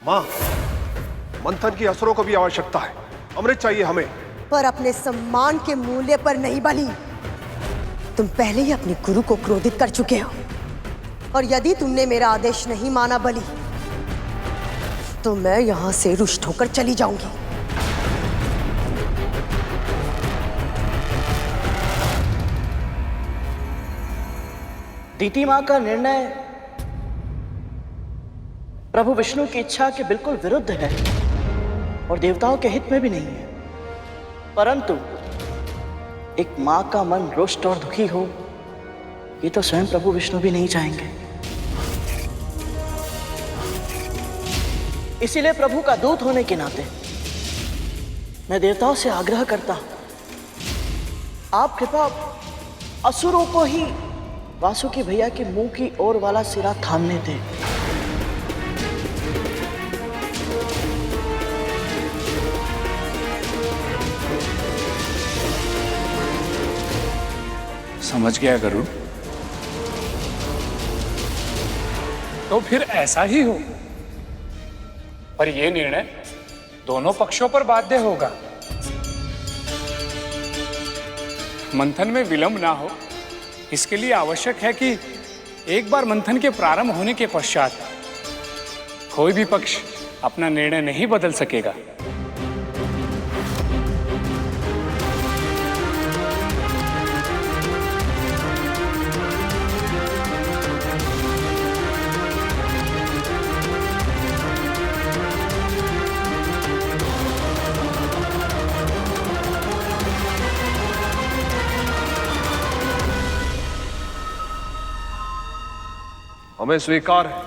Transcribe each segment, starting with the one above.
माँ, मंथन की असुरों को भी आवश्यकता है। अमृत चाहिए हमें। पर अपने सम्मान के मूल्य पर नहीं बलि। तुम पहले ही अपने गुरु को क्रोधित कर चुके हो, और यदि तुमने मेरा आदेश नहीं माना बलि, तो मैं यहां से रुष्ट होकर चली जाऊंगी। दीति मां का निर्णय प्रभु विष्णु की इच्छा के बिल्कुल विरुद्ध है और देवताओं के हित में भी नहीं है। परंतु एक मां का मन रुष्ट और दुखी हो, ये तो स्वयं प्रभु विष्णु भी नहीं चाहेंगे। इसीलिए प्रभु का दूत होने के नाते मैं देवताओं से आग्रह करता हूं, आप कृपा असुरों को ही वासुकी भैया के मुंह की ओर वाला सिरा थामने दें। समझ गया गरुड़। तो फिर ऐसा ही हो, पर यह निर्णय दोनों पक्षों पर बाध्य होगा। मंथन में विलंब ना हो, इसके लिए आवश्यक है कि एक बार मंथन के प्रारंभ होने के पश्चात कोई भी पक्ष अपना निर्णय नहीं बदल सकेगा। हमें स्वीकार है।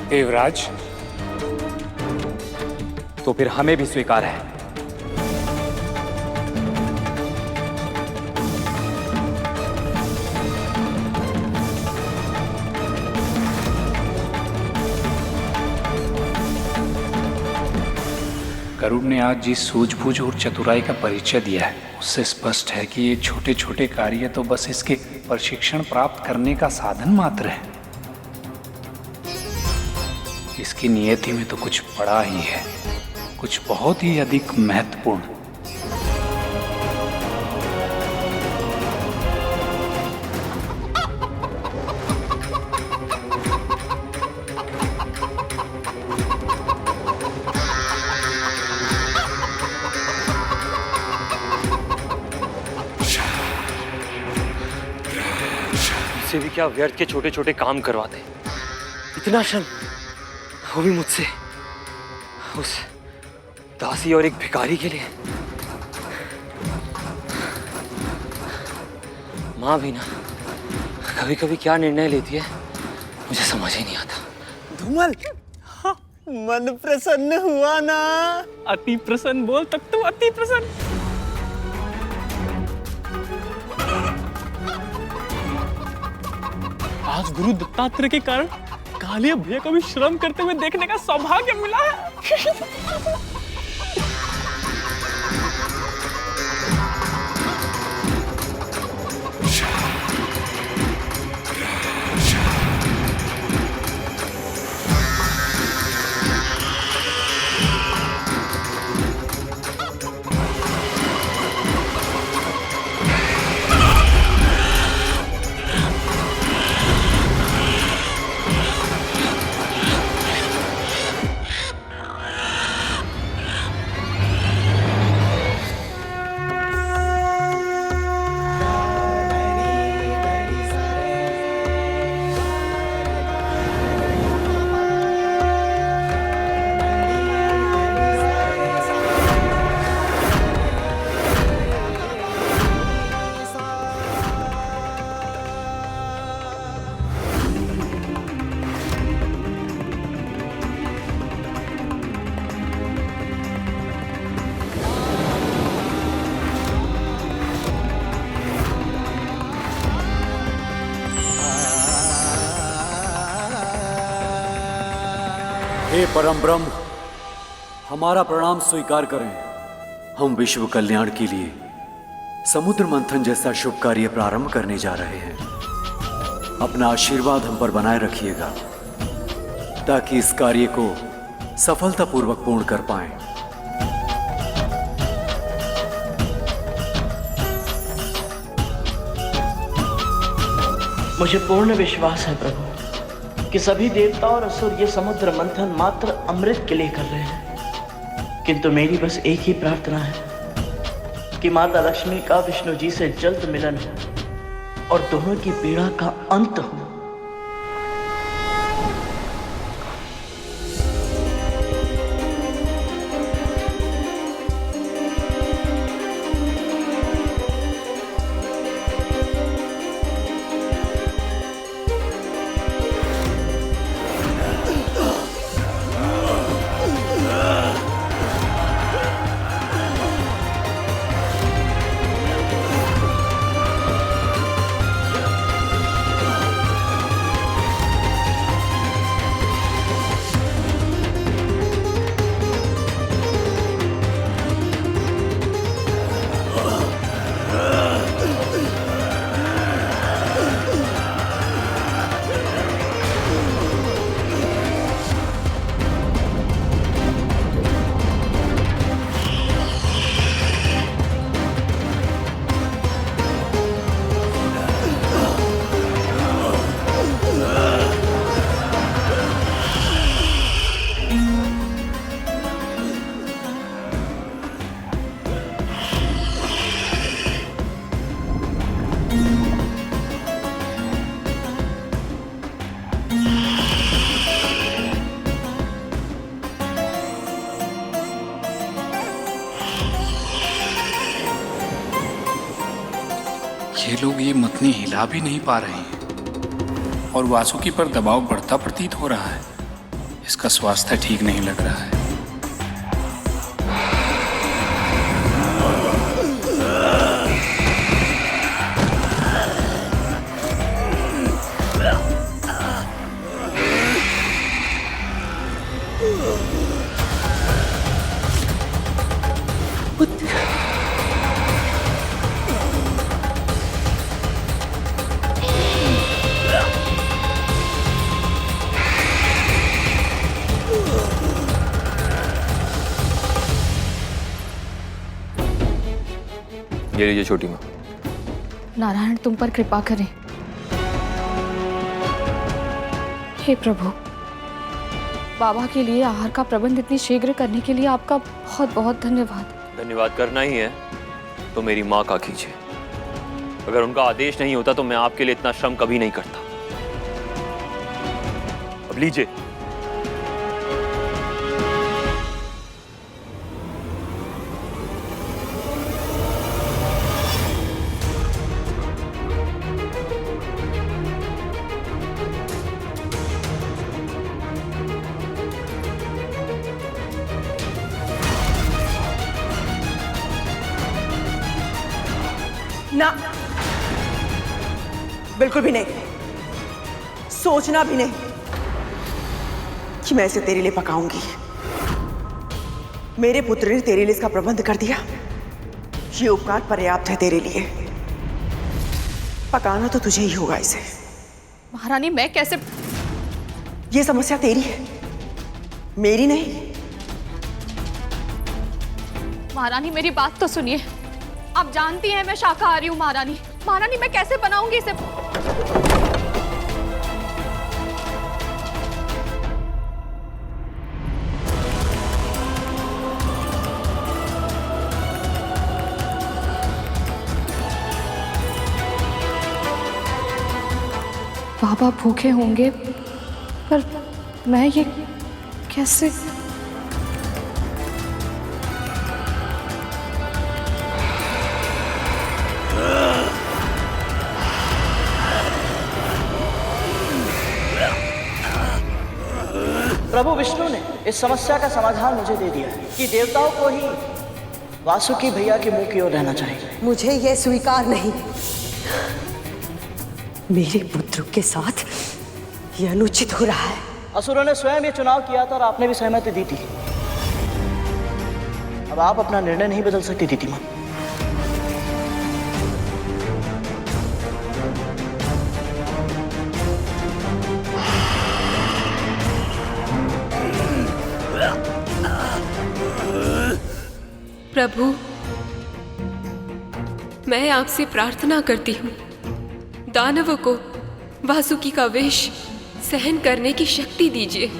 देवराज, तो फिर हमें भी स्वीकार है। गरुड़ ने आज जिस सूझबूझ और चतुराई का परिचय दिया है, उससे स्पष्ट है कि ये छोटे छोटे कार्य तो बस इसके प्रशिक्षण प्राप्त करने का साधन मात्र है। इसकी नियति में तो कुछ बड़ा ही है, कुछ बहुत ही अधिक महत्वपूर्ण। से भी क्या व्यर्थ के छोटे छोटे काम करवाते, इतना श्रम, वो भी मुझसे, उस दासी और एक भिखारी के लिए। माँ भी ना कभी कभी क्या निर्णय लेती है मुझे समझ ही नहीं आता। धूमल, हाँ, मन प्रसन्न हुआ ना? अति प्रसन्न बोल, तब तो अति प्रसन्न। आज गुरु दत्तात्रेय के कारण कालिया भैया को भी श्रम करते हुए देखने का सौभाग्य मिला है। हे परम ब्रह्म, हमारा प्रणाम स्वीकार करें। हम विश्व कल्याण के लिए समुद्र मंथन जैसा शुभ कार्य प्रारंभ करने जा रहे हैं। अपना आशीर्वाद हम पर बनाए रखिएगा ताकि इस कार्य को सफलतापूर्वक पूर्ण कर पाएं। मुझे पूर्ण विश्वास है प्रभु कि सभी देवता और असुर ये समुद्र मंथन मात्र अमृत के लिए कर रहे हैं, किंतु मेरी बस एक ही प्रार्थना है कि माता लक्ष्मी का विष्णु जी से जल्द मिलन हो और दोनों की पीड़ा का अंत हो। ये लोग ये मतनी हिला भी नहीं पा रहे हैं और वासुकी पर दबाव बढ़ता प्रतीत हो रहा है। इसका स्वास्थ्य ठीक नहीं लग रहा है। ये लीजिए छोटी माँ। नारायण तुम पर कृपा करें। हे प्रभु, बाबा के लिए आहार का प्रबंध इतनी शीघ्र करने के लिए आपका बहुत बहुत धन्यवाद। धन्यवाद करना ही है तो मेरी माँ का कीजिए। अगर उनका आदेश नहीं होता तो मैं आपके लिए इतना श्रम कभी नहीं करता। अब लीजिए। ना, बिल्कुल भी नहीं। सोचना भी नहीं कि मैं इसे तेरे लिए पकाऊंगी। मेरे पुत्र ने तेरे लिए इसका प्रबंध कर दिया। ये उपकार पर्याप्त है तेरे लिए। पकाना तो तुझे ही होगा इसे। महारानी मैं कैसे? ये समस्या तेरी है, मेरी नहीं। महारानी मेरी बात तो सुनिए। आप जानती हैं मैं शाकाहारी हूँ महारानी। महारानी मैं कैसे बनाऊंगी इसे? बाबा भूखे होंगे पर मैं ये कैसे? प्रभु विष्णु ने इस समस्या का समाधान मुझे दे दिया है कि देवताओं को ही वासुकी भैया के मुंह की ओर रहना चाहिए। मुझे यह स्वीकार नहीं। मेरे पुत्र के साथ यह अनुचित हो रहा है। असुरों ने स्वयं ये चुनाव किया था और आपने भी सहमति दी थी। अब आप अपना निर्णय नहीं बदल सकती दीदी माँ। प्रभु, मैं आपसे प्रार्थना करती हूँ, दानवों को वासुकी का विष सहन करने की शक्ति दीजिए।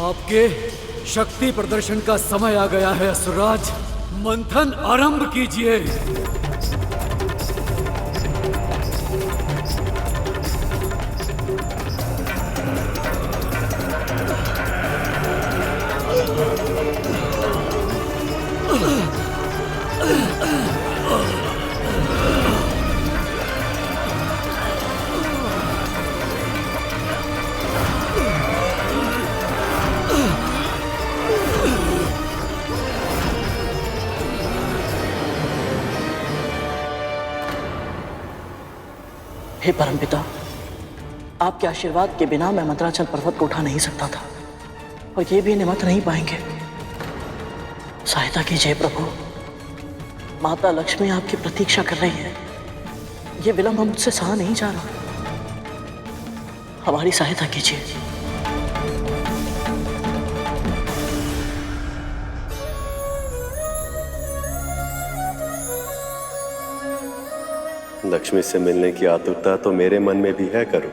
आपके शक्ति प्रदर्शन का समय आ गया है असुरराज। मंथन आरंभ कीजिए। हे परमपिता, आपके आशीर्वाद के बिना मैं मंदराचल पर्वत को उठा नहीं सकता था, और ये भी निमत नहीं पाएंगे। सहायता कीजिए प्रभु। माता लक्ष्मी आपकी प्रतीक्षा कर रही है। ये विलंब मुझसे सहा नहीं जा रहा। हमारी सहायता कीजिए। लक्ष्मी से मिलने की आतुरता तो मेरे मन में भी है करो।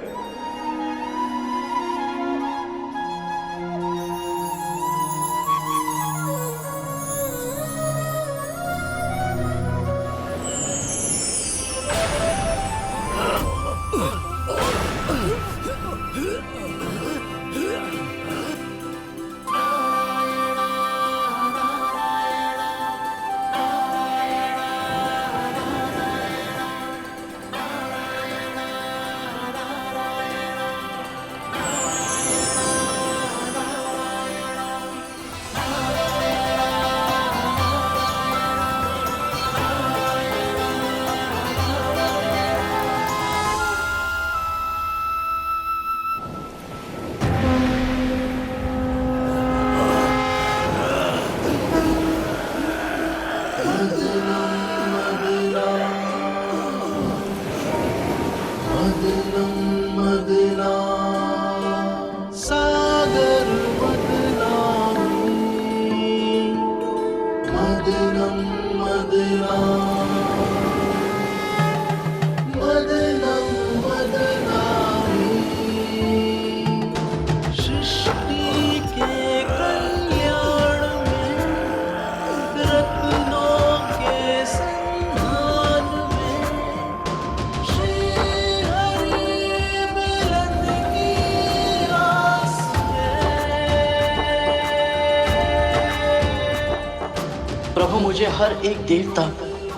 प्रभु, मुझे हर एक देवता,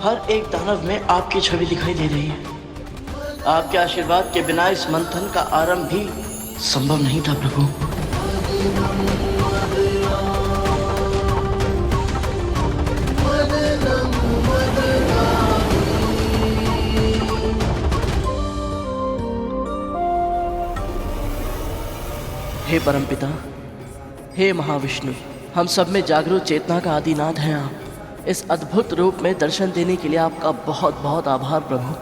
हर एक दानव में आपकी छवि दिखाई दे रही है। आपके आशीर्वाद के बिना इस मंथन का आरंभ भी संभव नहीं था प्रभु। हे परमपिता, हे महाविष्णु, हम सब में जागरूक चेतना का आदिनाथ हैं आप। इस अद्भुत रूप में दर्शन देने के लिए आपका बहुत बहुत आभार प्रभु।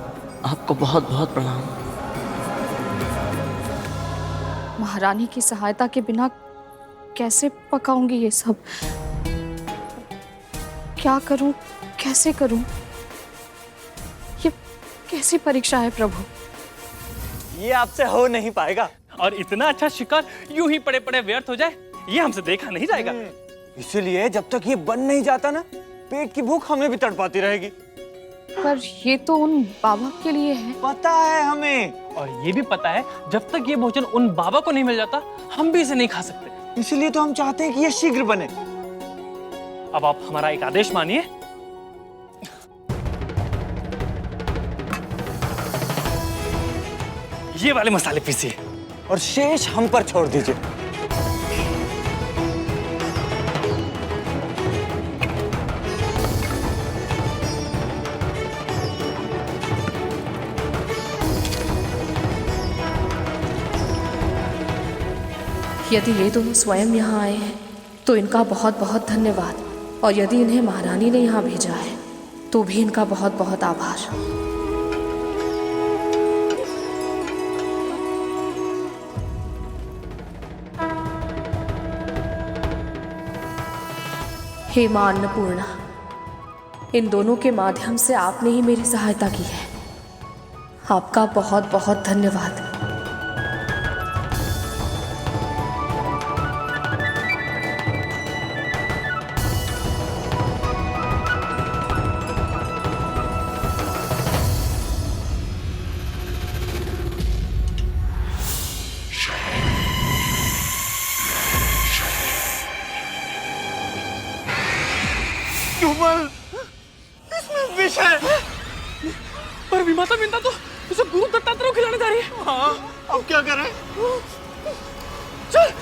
आपको बहुत बहुत प्रणाम। महारानी की सहायता के बिना कैसे पकाऊंगी ये सब? क्या करूं, कैसे करूं? ये कैसी परीक्षा है प्रभु? ये आपसे हो नहीं पाएगा, और इतना अच्छा शिकार यूं ही पड़े पड़े व्यर्थ हो जाए, ये हमसे देखा नहीं जाएगा। इसीलिए जब तक ये बन नहीं जाता ना, पेट की भूख हमें भी तड़पाती रहेगी। पर ये तो उन बाबा के लिए है। पता है हमें, और ये भी पता है जब तक ये भोजन उन बाबा को नहीं मिल जाता हम भी इसे नहीं खा सकते। इसलिए तो हम चाहते हैं कि ये शीघ्र बने। अब आप हमारा एक आदेश मानिए। ये वाले मसाले पीसिए और शेष हम पर छोड़ दीजिए। यदि ये दोनों स्वयं यहाँ आए हैं तो इनका बहुत बहुत धन्यवाद, और यदि इन्हें महारानी ने यहाँ भेजा है तो भी इनका बहुत बहुत आभार। हे मां अन्नपूर्णा, इन दोनों के माध्यम से आपने ही मेरी सहायता की है। आपका बहुत बहुत धन्यवाद। इसमें विष है। पर विमाता बिंदा तो उसे गुरु दत्तात्रेय को खिलाने जा रही है। हाँ, अब क्या करें? चल।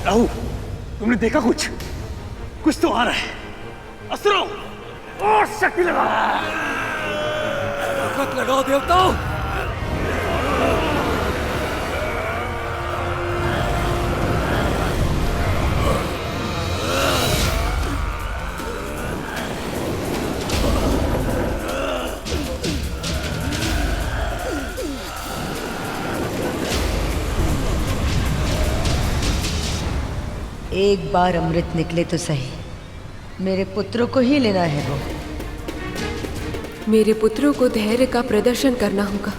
राहु, तुमने देखा कुछ तो आ रहा है। असुरों, और शक्ति लगा। ताकत लगाओ देवताओं। एक बार अमृत निकले तो सही, मेरे पुत्रों को ही लेना है। वो मेरे पुत्रों को धैर्य का प्रदर्शन करना होगा।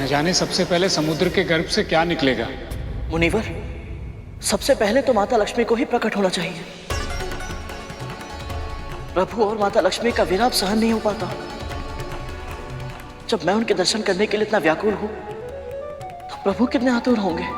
न जाने सबसे पहले समुद्र के गर्भ से क्या निकलेगा। मुनिवर, सबसे पहले तो माता लक्ष्मी को ही प्रकट होना चाहिए। प्रभु और माता लक्ष्मी का विलाप सहन नहीं हो पाता। जब मैं उनके दर्शन करने के लिए इतना व्याकुल हूं, तो प्रभु कितने आतुर होंगे।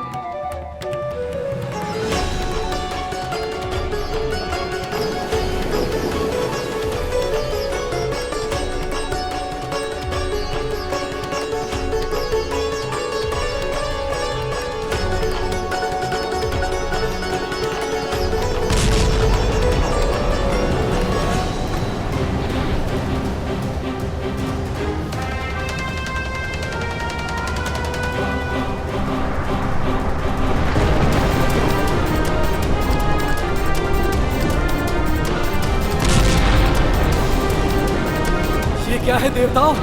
देवताओं।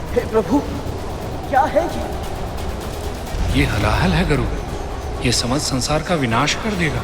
हे प्रभु, क्या है ये हलाहल है गुरु, ये समस्त संसार का विनाश कर देगा।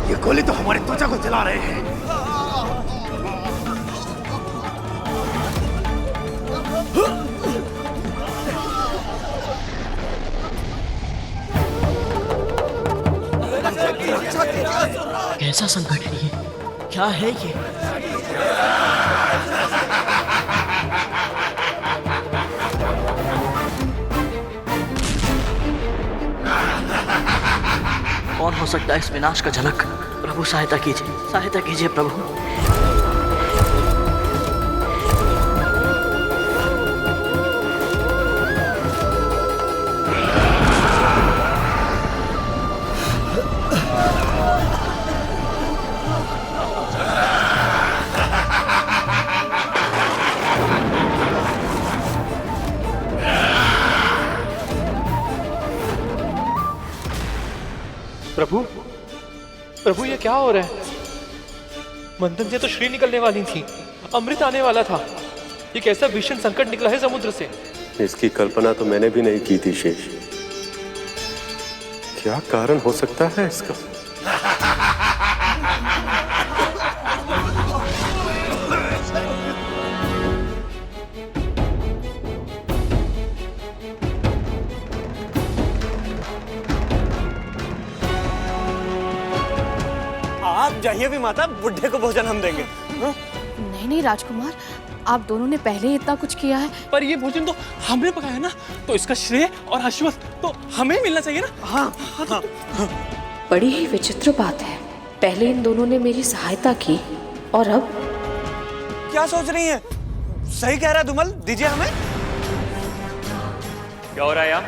ये गोले तो हमारे त्वचा को जला रहे हैं। कैसा संकट है ये? क्या है ये? कौन हो सकता है इस विनाश का झलक? प्रभु सहायता कीजिए प्रभु। प्रभु, प्रभु ये क्या हो रहा है? मंथन से तो श्री निकलने वाली थी, अमृत आने वाला था। ये कैसा भीषण संकट निकला है समुद्र से? इसकी कल्पना तो मैंने भी नहीं की थी शेष। क्या कारण हो सकता है इसका? आप जाइए भी माता, बुढ़े को भोजन हम देंगे। नहीं राजकुमार, आप दोनों ने पहले ही इतना कुछ किया है। पर ये भोजन तो हमने पकाया ना, तो इसका श्रेय और आशीर्वाद तो हमें मिलना चाहिए ना। हाँ। बड़ी ही विचित्र बात है, पहले इन दोनों ने मेरी सहायता की और अब क्या सोच रही हैं? सही कह रहा है धुमल, दीजिए हमें। क्या हो रहा है यहाँ?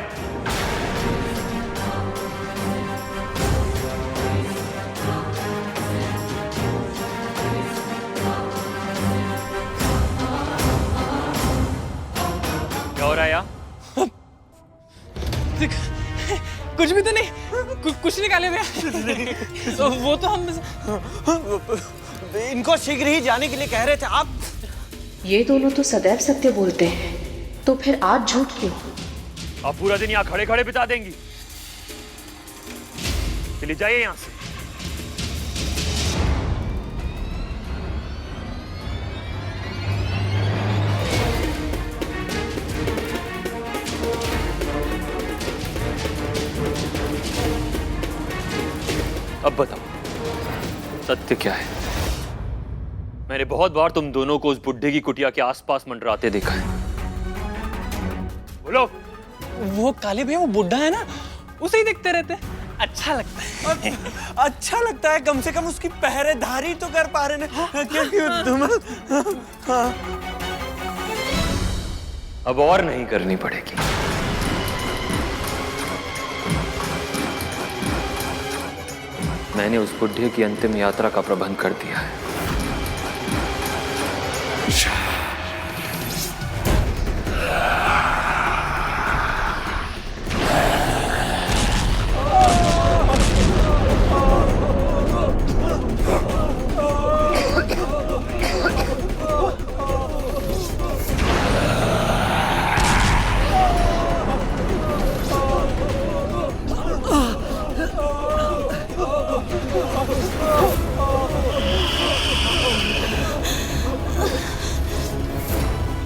क्या हो रहा है यहाँ? कुछ भी तो नहीं, कुछ निकाले हुए। तो वो तो हम इनको शीघ्र ही जाने के लिए कह रहे थे। आप ये दोनों तो सदैव सत्य बोलते हैं, तो फिर आज झूठ क्यों? आप पूरा दिन यहाँ खड़े खड़े बिता देंगी? चलिए जाइए यहाँ से। अब बताओ सत्य क्या है? मैंने बहुत बार तुम दोनों को उस बुड्ढे की कुटिया के आसपास मंडराते देखा है। बोलो। वो काले भैया, वो बुढ़ा है ना, उसे ही देखते रहते हैं। अच्छा लगता है। अच्छा लगता है, कम से कम उसकी पहरेदारी तो कर पा रहे हैं। क्योंकि धुमल। अब और नहीं करनी पड़ेगी। मैंने उस बुढ़े की अंतिम यात्रा का प्रबंध कर दिया है।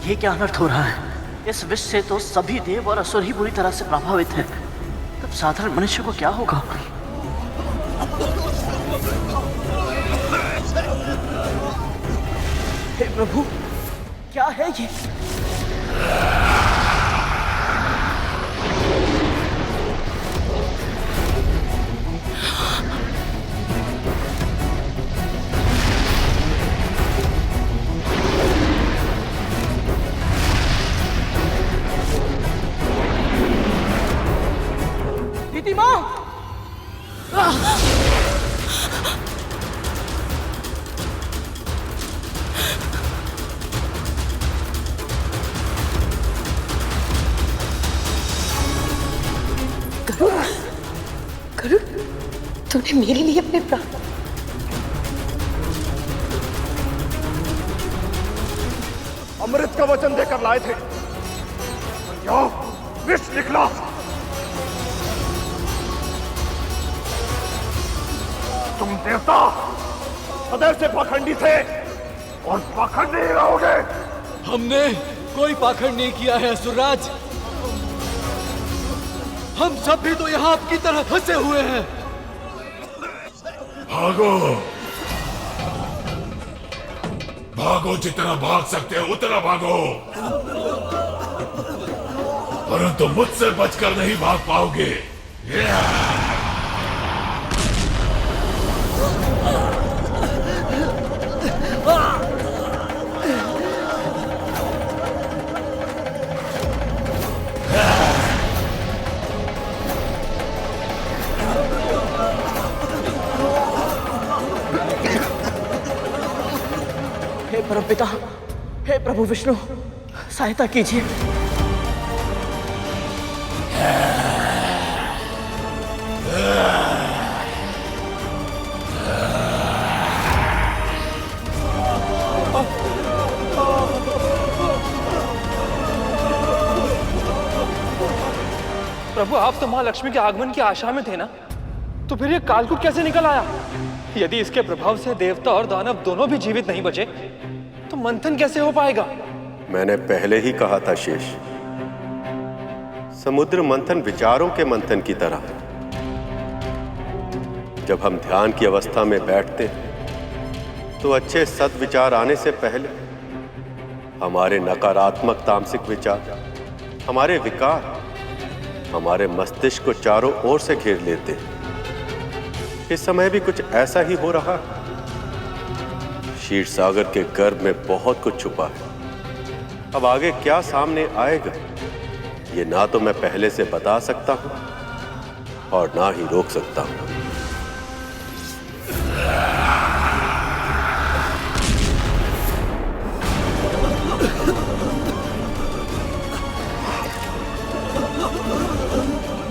ये क्या अनर्थ हो रहा है? इस विष से तो सभी देव और असुर ही बुरी तरह से प्रभावित हैं। तब साधारण मनुष्य को क्या होगा? हे प्रभु, क्या है ये? दीदी माँ! करुण, तूने मेरे लिए अपने प्राण अमृत का वचन देकर लाए थे, क्या विष निकला? तुम देवता सदैव से पाखंडी थे और पाखंडी ही रहोगे। हमने कोई पाखंड नहीं किया है असुरराज। हम सब भी तो यहाँ आपकी तरह फंसे हुए हैं। भागो, भागो, जितना भाग सकते हो उतना भागो, परंतु मुझसे बचकर नहीं भाग पाओगे। हे परमपिता, हे प्रभु विष्णु, सहायता कीजिए। प्रभु, आप तो माँ लक्ष्मी के आगमन की आशा में थे ना, तो फिर ये कालकूट कैसे निकल आया? यदि इसके प्रभाव से देवता और दानव दोनों भी जीवित नहीं बचे, तो मंथन कैसे हो पाएगा? मैंने पहले ही कहा था शेष, समुद्र मंथन विचारों के मंथन की तरह है। जब हम ध्यान की अवस्था में बैठते तो अच्छे सद्विचार आने से पहले हमारे नकारात्मक तामसिक विचार, हमारे विकार, हमारे मस्तिष्क को चारों ओर से घेर लेते हैं। इस समय भी कुछ ऐसा ही हो रहा है। क्षीर सागर के गर्भ में बहुत कुछ छुपा है। अब आगे क्या सामने आएगा, ये ना तो मैं पहले से बता सकता हूं और ना ही रोक सकता हूं।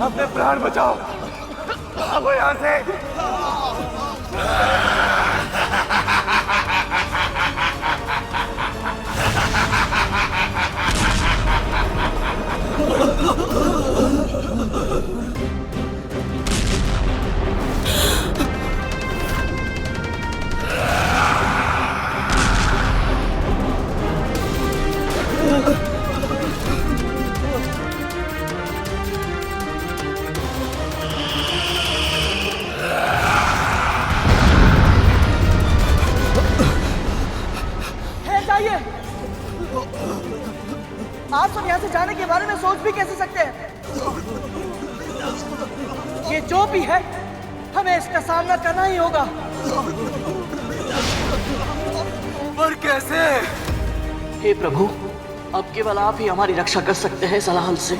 अपने प्राण बचाओ, भागो यहां से। आप सब यहाँ से जाने के बारे में सोच भी कैसे सकते हैं? ये जो भी है, हमें इसका सामना करना ही होगा। पर कैसे? हे प्रभु, अब केवल आप ही हमारी रक्षा कर सकते हैं इस हलाहल से।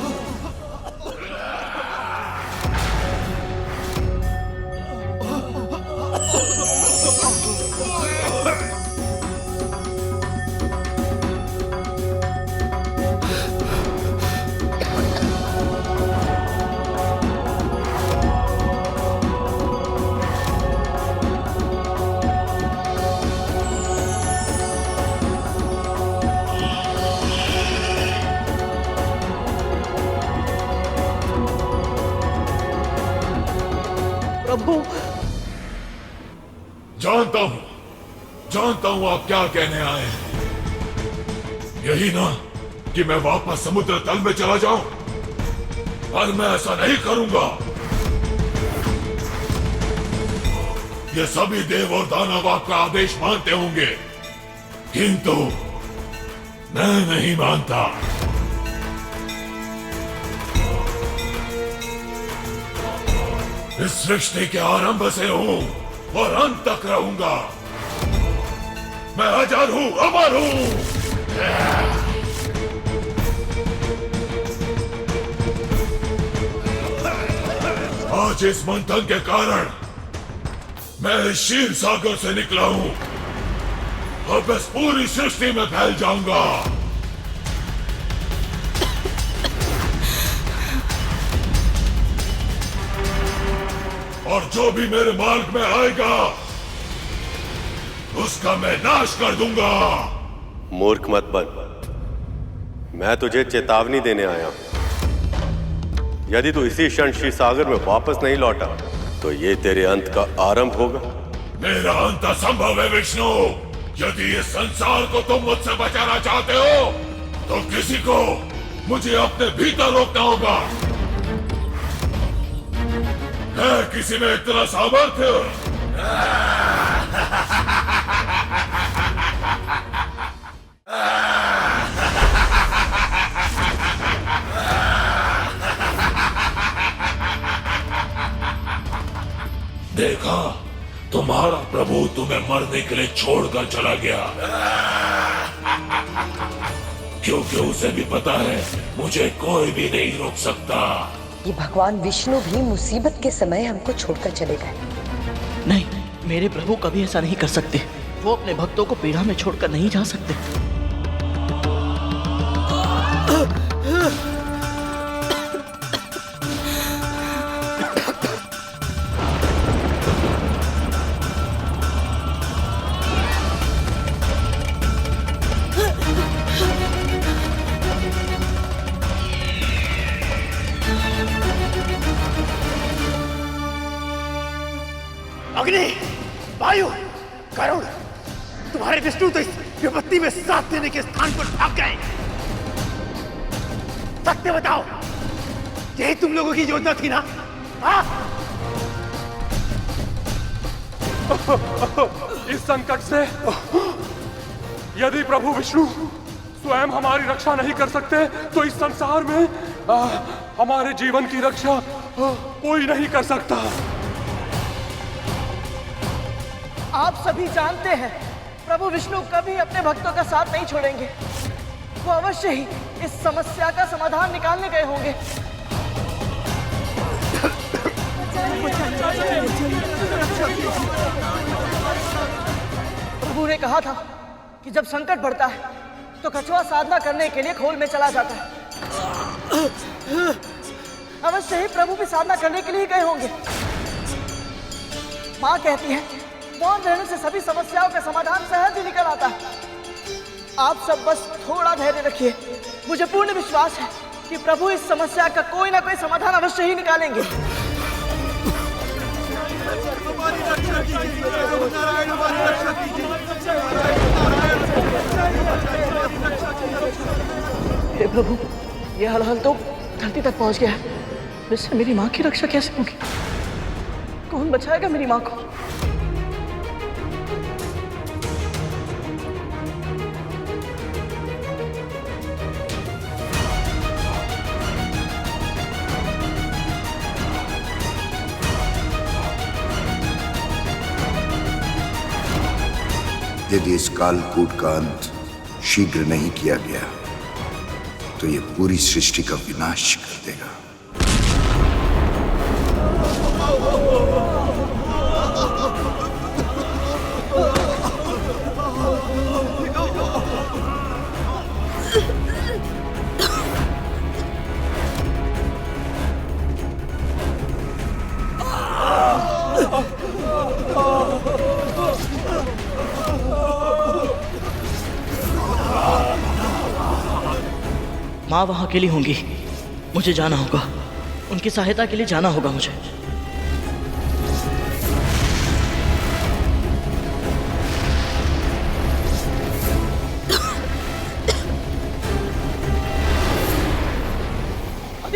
प्रभु, जानता हूं आप क्या कहने आए हैं। यही ना कि मैं वापस समुद्र तल में चला जाऊं, पर मैं ऐसा नहीं करूंगा। ये सभी देव और दानव आपका आदेश मानते होंगे, किंतु मैं नहीं मानता। इस सृष्टि के आरंभ से हूं और अंत तक रहूंगा। मैं अजर हूं, अमर हूं। आज इस मंथन के कारण मैं इस क्षीर सागर से निकला हूं, अब इस पूरी सृष्टि में फैल जाऊंगा। और जो भी मेरे मार्ग में आएगा उसका मैं नाश कर दूंगा। मूर्ख मत बन, मैं तुझे चेतावनी देने आया हूं। यदि तू इसी क्षण क्षीर सागर में वापस नहीं लौटा तो ये तेरे अंत का आरंभ होगा। मेरा अंत असंभव है विष्णु। यदि इस संसार को तुम मुझसे बचाना चाहते हो तो किसी को मुझे अपने भीतर रोकना होगा। है किसी में इतना सामर्थ्य? देखा, तुम्हारा प्रभु तुम्हें मरने के लिए छोड़कर चला गया, क्योंकि उसे भी पता है मुझे कोई भी नहीं रोक सकता। ये भगवान विष्णु भी मुसीबत के समय हमको छोड़कर चले गए। नहीं, मेरे प्रभु कभी ऐसा नहीं कर सकते। वो अपने भक्तों को पीड़ा में छोड़कर नहीं जा सकते। अग्नि, वायु, करुण, तुम्हारे विष्णु तो इस विपत्ति में साथ देने के स्थान पर भाग गए। सत्य बताओ, यही तुम लोगों की योजना थी ना? हाँ? इस संकट से यदि प्रभु विष्णु स्वयं हमारी रक्षा नहीं कर सकते तो इस संसार में हमारे जीवन की रक्षा कोई नहीं कर सकता। आप सभी जानते हैं प्रभु विष्णु कभी अपने भक्तों का साथ नहीं छोड़ेंगे। वो अवश्य ही इस समस्या का समाधान निकालने गए होंगे। प्रभु ने कहा था कि जब संकट बढ़ता है तो कछुआ साधना करने के लिए खोल में चला जाता है। अवश्य ही प्रभु भी साधना करने के लिए गए होंगे। माँ कहती है मौन रहने से सभी समस्याओं का समाधान सहज ही निकल आता है। आप सब बस थोड़ा धैर्य रखिए। मुझे पूर्ण विश्वास है कि प्रभु इस समस्या का कोई ना कोई समाधान अवश्य ही निकालेंगे। हे प्रभु, ये हलहल तो धरती तक पहुंच गया है। इससे मेरी माँ की रक्षा कैसे होगी? कौन बचाएगा मेरी माँ को? यदि इस कालकूट का अंत शीघ्र नहीं किया गया तो ये पूरी सृष्टि का विनाश कर देगा। माँ वहां अकेली होंगी। मुझे जाना होगा, उनकी सहायता के लिए जाना होगा मुझे।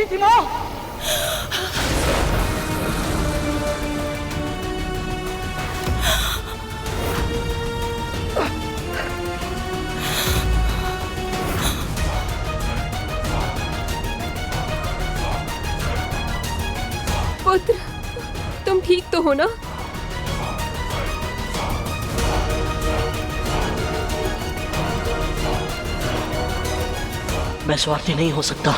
थी माँ। पुत्र, तुम ठीक तो हो ना? मैं स्वार्थी नहीं हो सकता।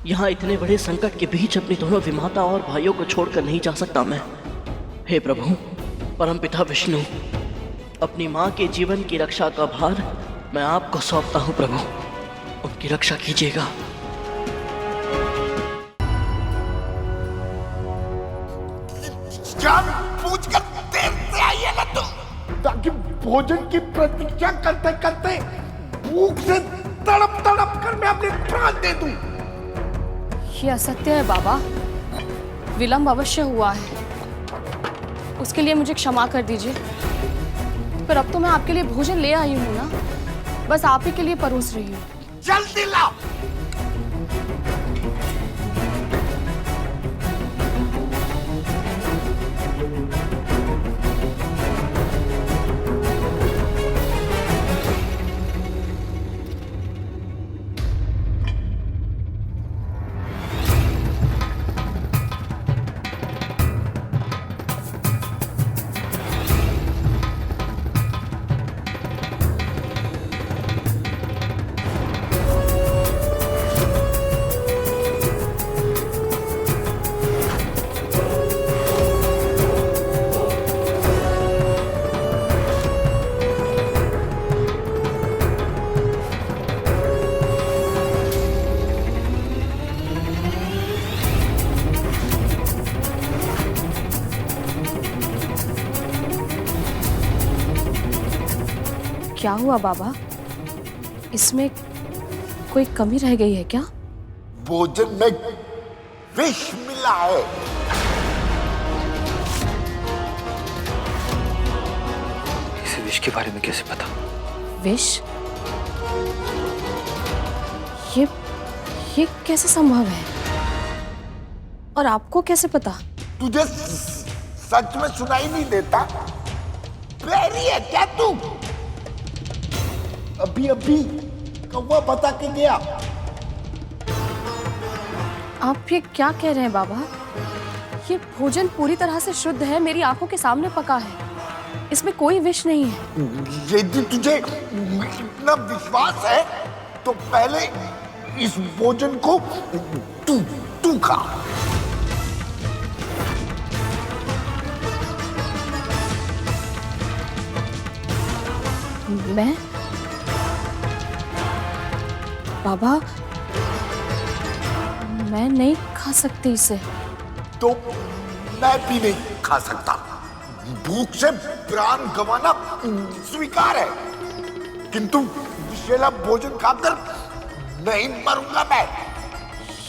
यहाँ इतने बड़े संकट के बीच अपनी दोनों विमाता और भाइयों को छोड़कर नहीं जा सकता मैं। हे प्रभु, परमपिता विष्णु, अपनी माँ के जीवन की रक्षा का भार मैं आपको सौंपता हूँ प्रभु। उनकी रक्षा कीजिएगा। पूछ कर देर से आई है ना तू, ताकि भोजन की प्रतीक्षा करते करते भूख से तड़प तड़प कर मैं अपने प्राण दे दूं। ये असत्य है बाबा, विलंब अवश्य हुआ है, उसके लिए मुझे क्षमा कर दीजिए। पर अब तो मैं आपके लिए भोजन ले आई हूँ ना, बस आप ही के लिए परोस रही हूँ। जल्दी लाओ। क्या हुआ बाबा, इसमें कोई कमी रह गई है क्या? भोजन में विष मिला है। इसे विष के बारे में कैसे पता? विष? ये कैसे संभव है? और आपको कैसे पता? तुझे सच में सुनाई नहीं देता? बैरी है क्या तू? अभी अभी कौवा बता के गया। आप ये क्या कह रहे हैं बाबा? ये भोजन पूरी तरह से शुद्ध है, मेरी आंखों के सामने पका है, इसमें कोई विष नहीं है। यदि तुझे इतना विश्वास है तो पहले इस भोजन को तू खा। मैं? बाबा, मैं नहीं खा सकती इसे। तो मैं भी नहीं खा सकता। भूख से प्राण गंवाना स्वीकार है, किंतु विषैला भोजन खाकर नहीं मरूंगा मैं।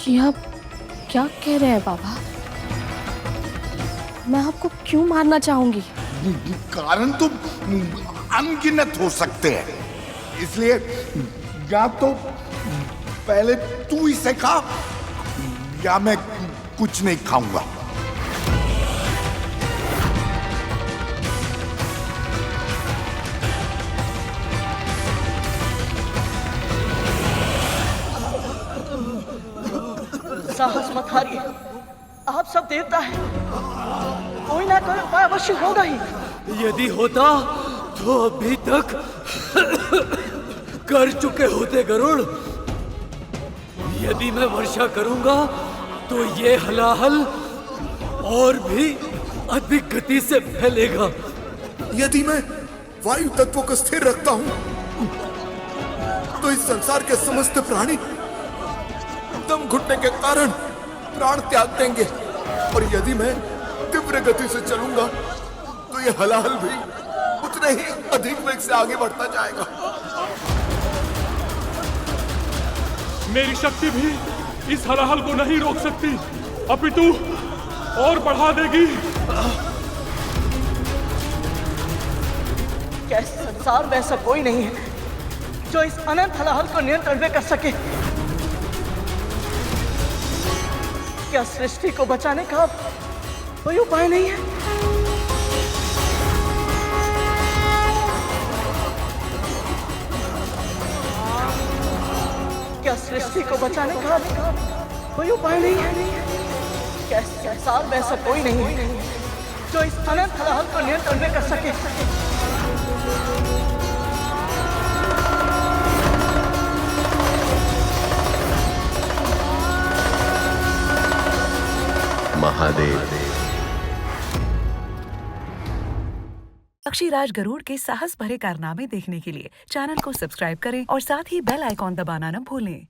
ये आप क्या कह रहे हैं बाबा? मैं आपको क्यों मारना चाहूंगी? कारण तो अनगिनत हो सकते हैं, इसलिए या तो पहले तू इसे खा या मैं कुछ नहीं खाऊंगा। साहस मत हारिए, आप सब देवता हैं, कोई ना कोई उपाय अवश्य होगा ही। यदि होता तो अभी तक कर चुके होते गरुड़। यदि मैं वर्षा करूंगा तो ये हलाहल और भी अधिक गति से फैलेगा। यदि मैं वायु तत्वों को स्थिर रखता हूं तो इस संसार के समस्त प्राणी दम घुटने के कारण प्राण त्याग देंगे, और यदि मैं तीव्र गति से चलूंगा तो ये हलाहल भी उतने ही अधिक वेग से आगे बढ़ता जाएगा। मेरी शक्ति भी इस हलाहल को नहीं रोक सकती, अपितु और बढ़ा देगी। क्या इस संसार में ऐसा कोई नहीं है जो इस अनंत हलाहल को नियंत्रण में कर सके? क्या सृष्टि को बचाने का कोई उपाय नहीं है? क्या सृष्टि को बचाने का कोई उपाय नहीं है? क्या इस संसार में ऐसा कोई नहीं है जो इस अनंत हलाहल को नियंत्रण में कर सके? महादेव। पक्षीराज गरुड़ के साहस भरे कारनामे देखने के लिए चैनल को सब्सक्राइब करें और साथ ही बेल आइकॉन दबाना न भूलें।